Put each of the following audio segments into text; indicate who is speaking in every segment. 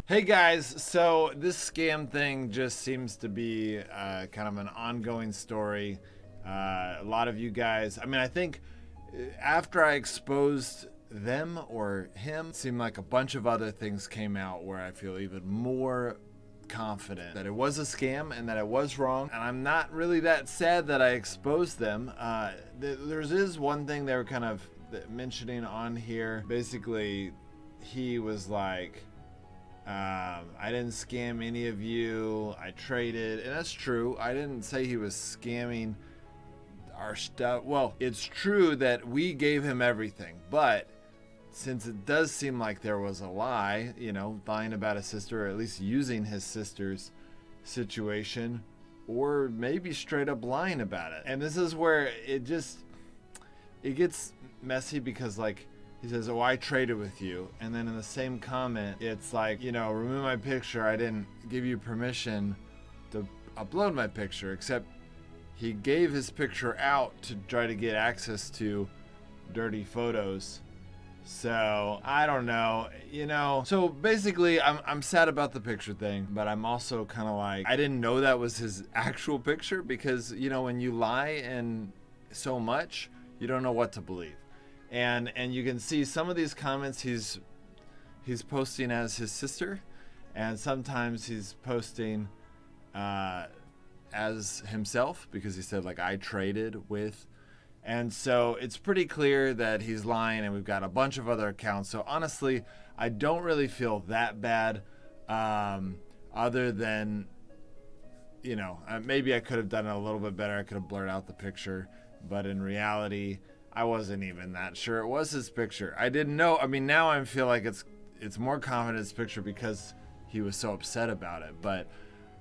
Speaker 1: Hey guys, so this scam thing just seems to be kind of an ongoing story. A lot of you guys, I think after I exposed them or him, it seemed like a bunch of other things came out where I feel even more confident that it was a scam and that it was wrong. And I'm not really that sad that I exposed them. There's one thing they were kind of mentioning on here. Basically, he was like, I didn't scam any of you. I traded, and that's true. I didn't say he was scamming our stuff. Well, it's true that we gave him everything, but since it does seem like there was a lie, lying about his sister, or at least using his sister's situation, or maybe straight up lying about it. And this is where it gets messy because, like, he says, oh, I traded with you. And then in the same comment, it's like, remove my picture. I didn't give you permission to upload my picture, except he gave his picture out to try to get access to dirty photos. So I don't know, So basically, I'm sad about the picture thing, but I'm also kind of like, I didn't know that was his actual picture because, when you lie and so much, you don't know what to believe. And you can see some of these comments he's posting as his sister, and sometimes he's posting as himself because he said, like, I traded with. And so it's pretty clear that he's lying, and we've got a bunch of other accounts. So honestly, I don't really feel that bad, other than, maybe I could have done it a little bit better. I could have blurred out the picture, but in reality, I wasn't even that sure it was his picture. I didn't know. Now I feel like it's more confident his picture because he was so upset about it. But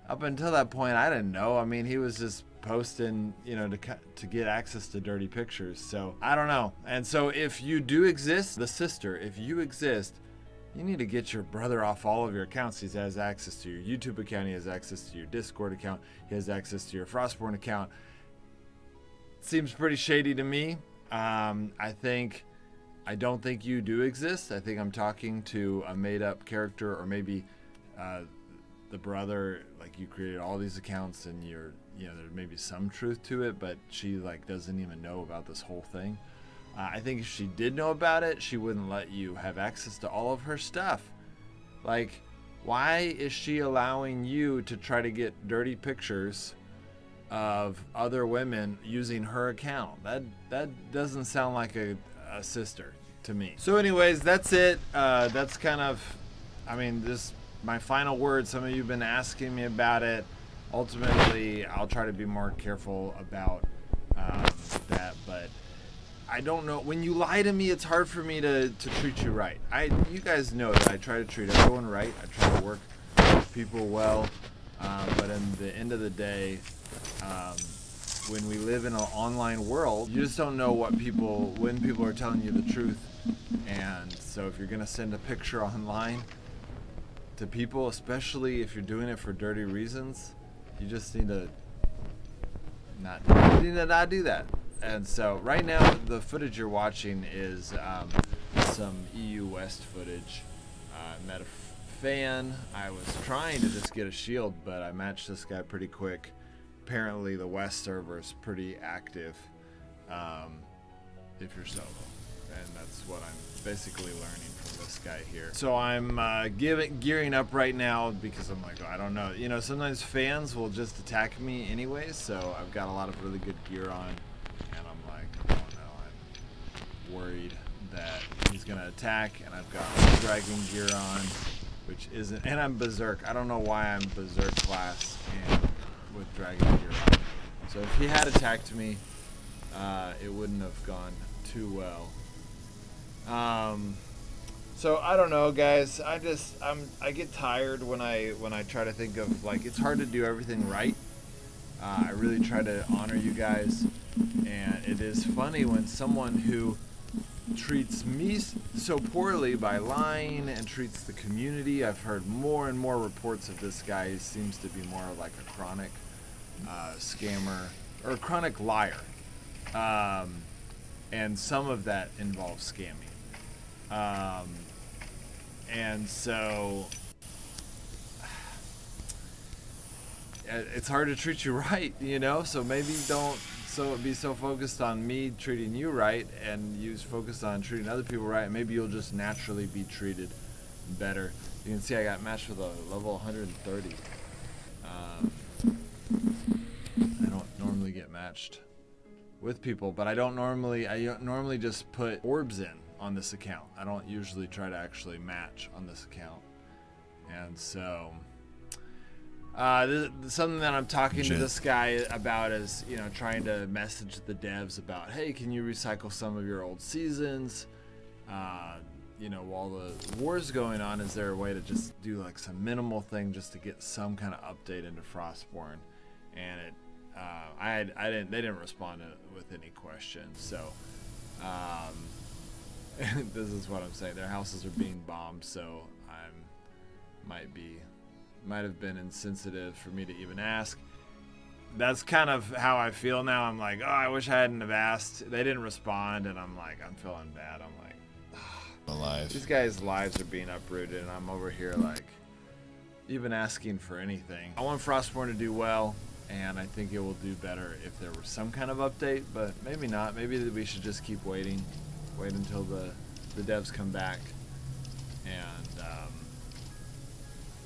Speaker 1: up until that point, I didn't know. He was just posting, to get access to dirty pictures. So I don't know. And so if you do exist, the sister, if you exist, you need to get your brother off all of your accounts. He has access to your YouTube account. He has access to your Discord account. He has access to your Frostborn account. Seems pretty shady to me. I don't think you do exist. I think I'm talking to a made-up character, or maybe the brother, like, you created all these accounts and there may be some truth to it, but she, like, doesn't even know about this whole thing. I think if she did know about it, she wouldn't let you have access to all of her stuff. Like, why is she allowing you to try to get dirty pictures of other women using her account? That doesn't sound like a sister to me. So anyways, that's it. That's kind of, this my final word. Some of you have been asking me about it. Ultimately, I'll try to be more careful about that, but I don't know. When you lie to me, it's hard for me to treat you right. You guys know that I try to treat everyone right. I try to work with people well, but in the end of the day, when we live in an online world, you just don't know when people are telling you the truth. And so if you're gonna send a picture online to people, especially if you're doing it for dirty reasons, you just need to not do that. And so right now, the footage you're watching is some EU West footage. I met a fan. I was trying to just get a shield, but I matched this guy pretty quick. Apparently the West server is pretty active if you're solo, and that's what I'm basically learning from this guy here. So I'm gearing up right now because I'm like, I don't know. Sometimes fans will just attack me anyways, so I've got a lot of really good gear on, and I'm like, oh no, I'm worried that he's gonna attack, and I've got dragon gear on, which isn't, and I'm berserk. I don't know why I'm berserk class and with dragon gear on. So if he had attacked me, it wouldn't have gone too well. So I don't know, guys. I get tired when I try to think of, like, it's hard to do everything right. I really try to honor you guys, and it is funny when someone who treats me so poorly by lying and treats the community. I've heard more and more reports of this guy. He seems to be more like a chronic scammer or a chronic liar, and some of that involves scamming. And so it's hard to treat you right, you know. So maybe don't be so focused on me treating you right, and you focus on treating other people right. Maybe you'll just naturally be treated better. You can see I got matched with a level 130. I don't normally get matched with people, but I don't normally just put orbs in on this account. I don't usually try to actually match on this account. And so something that I'm talking to this guy about is, you know, trying to message the devs about, hey, can you recycle some of your old seasons? You know, while the war's going on, is there a way to just do like some minimal thing just to get some kind of update into Frostborn? And they didn't respond with any questions. So this is what I'm saying. Their houses are being bombed, so might have been insensitive for me to even ask. That's kind of how I feel now. I'm like, oh, I wish I hadn't have asked. They didn't respond, and I'm feeling bad. I'm like,
Speaker 2: alive.
Speaker 1: These guys' lives are being uprooted, and I'm over here like even asking for anything. I want Frostborn to do well, and I think it will do better if there was some kind of update, but maybe not. Maybe we should just keep waiting. Wait until the devs come back and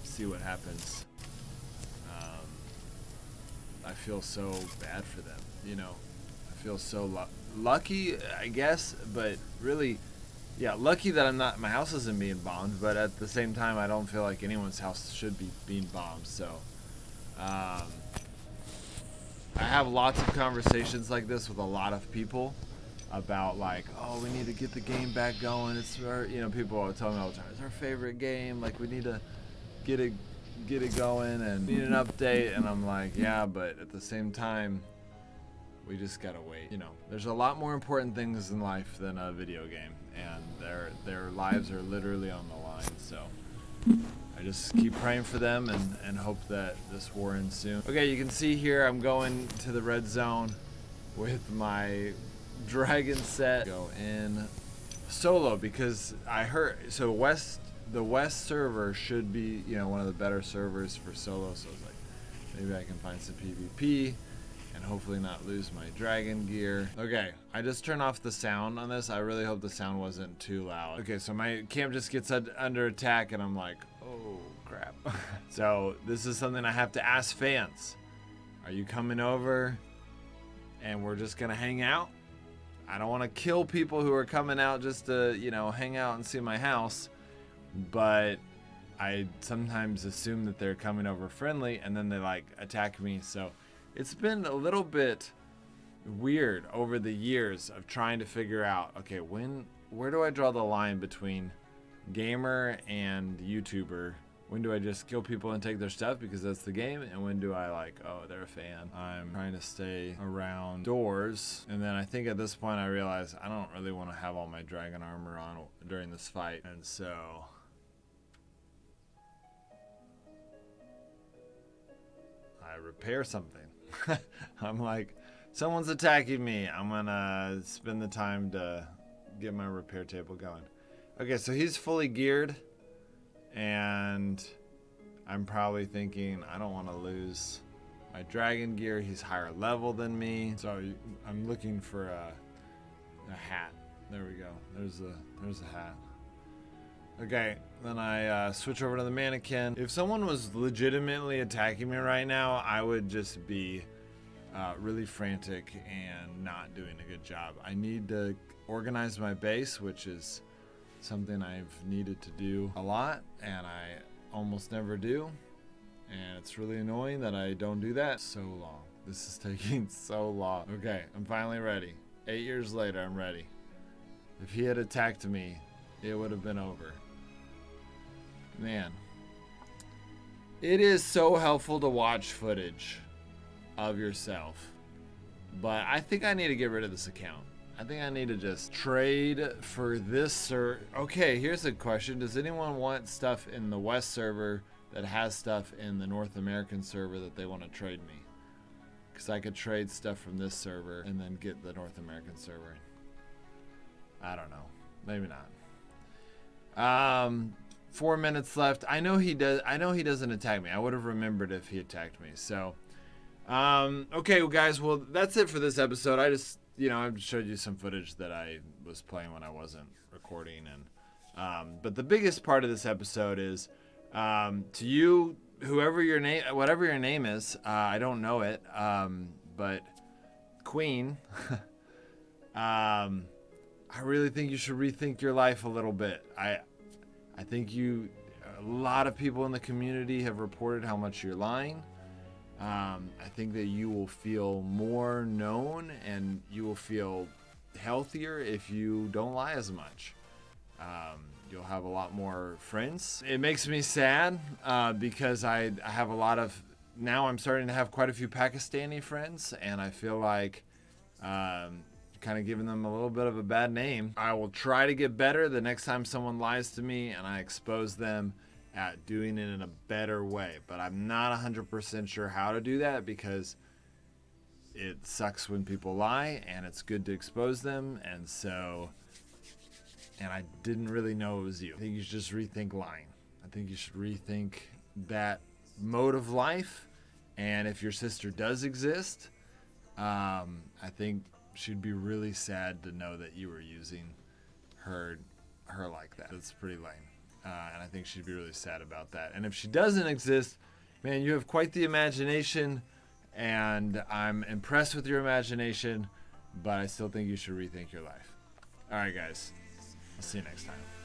Speaker 1: see what happens. I feel so bad for them, you know. I feel so lucky, I guess, but really, yeah, lucky that my house isn't being bombed, but at the same time, I don't feel like anyone's house should be being bombed, so I have lots of conversations like this with a lot of people about like, oh, we need to get the game back going. It's our, you know, people are telling me all the time, it's our favorite game. Like, we need to get it going and need an update. And I'm like, yeah, but at the same time, we just gotta wait. You know, there's a lot more important things in life than a video game, and their lives are literally on the line. So I just keep praying for them and hope that this war ends soon. Okay, you can see here I'm going to the red zone with my dragon set. Go in solo because I heard the West server should be, you know, one of the better servers for solo. So I was like, maybe I can find some PvP and hopefully not lose my dragon gear. Okay, I just turned off the sound on this. I really hope the sound wasn't too loud. Okay, so my camp just gets under attack and I'm like, oh crap. So this is something I have to ask fans. Are you coming over and we're just gonna hang out? I don't want to kill people who are coming out just to, you know, hang out and see my house, but I sometimes assume that they're coming over friendly and then they like attack me. So it's been a little bit weird over the years of trying to figure out, okay, where do I draw the line between gamer and YouTuber? When do I just kill people and take their stuff because that's the game? And when do I like, oh, they're a fan? I'm trying to stay around doors. And then I think at this point I realize I don't really want to have all my dragon armor on during this fight. And so I repair something. I'm like, someone's attacking me. I'm gonna spend the time to get my repair table going. Okay, so he's fully geared. And I'm probably thinking I don't want to lose my dragon gear. He's higher level than me. So I'm looking for a hat. There we go. There's a hat. Okay, then I switch over to the mannequin. If someone was legitimately attacking me right now, I would just be really frantic and not doing a good job. I need to organize my base, which is something I've needed to do a lot and I almost never do, and it's really annoying that I don't do that. So long. This is taking so long. Okay, I'm finally ready. 8 years later, I'm ready. If he had attacked me, it would have been over. Man, it is so helpful to watch footage of yourself, but I think I need to get rid of this account. I think I need to just trade for this okay, here's a question. Does anyone want stuff in the West server that has stuff in the North American server that they want to trade me? Because I could trade stuff from this server and then get the North American server. I don't know. Maybe not. 4 minutes left. I know he doesn't attack me. I would have remembered if he attacked me. So, okay, well, guys. Well, that's it for this episode. I just, I showed you some footage that I was playing when I wasn't recording, and but the biggest part of this episode is to you, whatever your name is. I don't know it, but Queen. I really think you should rethink your life a little bit. I think a lot of people in the community have reported how much you're lying. I think that you will feel more known and you will feel healthier if you don't lie as much. You'll have a lot more friends. It makes me sad because I have a lot of, now I'm starting to have quite a few Pakistani friends, and I feel like kind of giving them a little bit of a bad name. I will try to get better the next time someone lies to me and I expose them at doing it in a better way. But I'm not 100% sure how to do that because it sucks when people lie and it's good to expose them. And I didn't really know it was you. I think you should just rethink lying. I think you should rethink that mode of life. And if your sister does exist, I think she'd be really sad to know that you were using her like that. That's pretty lame. And I think she'd be really sad about that. And if she doesn't exist, man, you have quite the imagination, and I'm impressed with your imagination, but I still think you should rethink your life. All right, guys. I'll see you next time.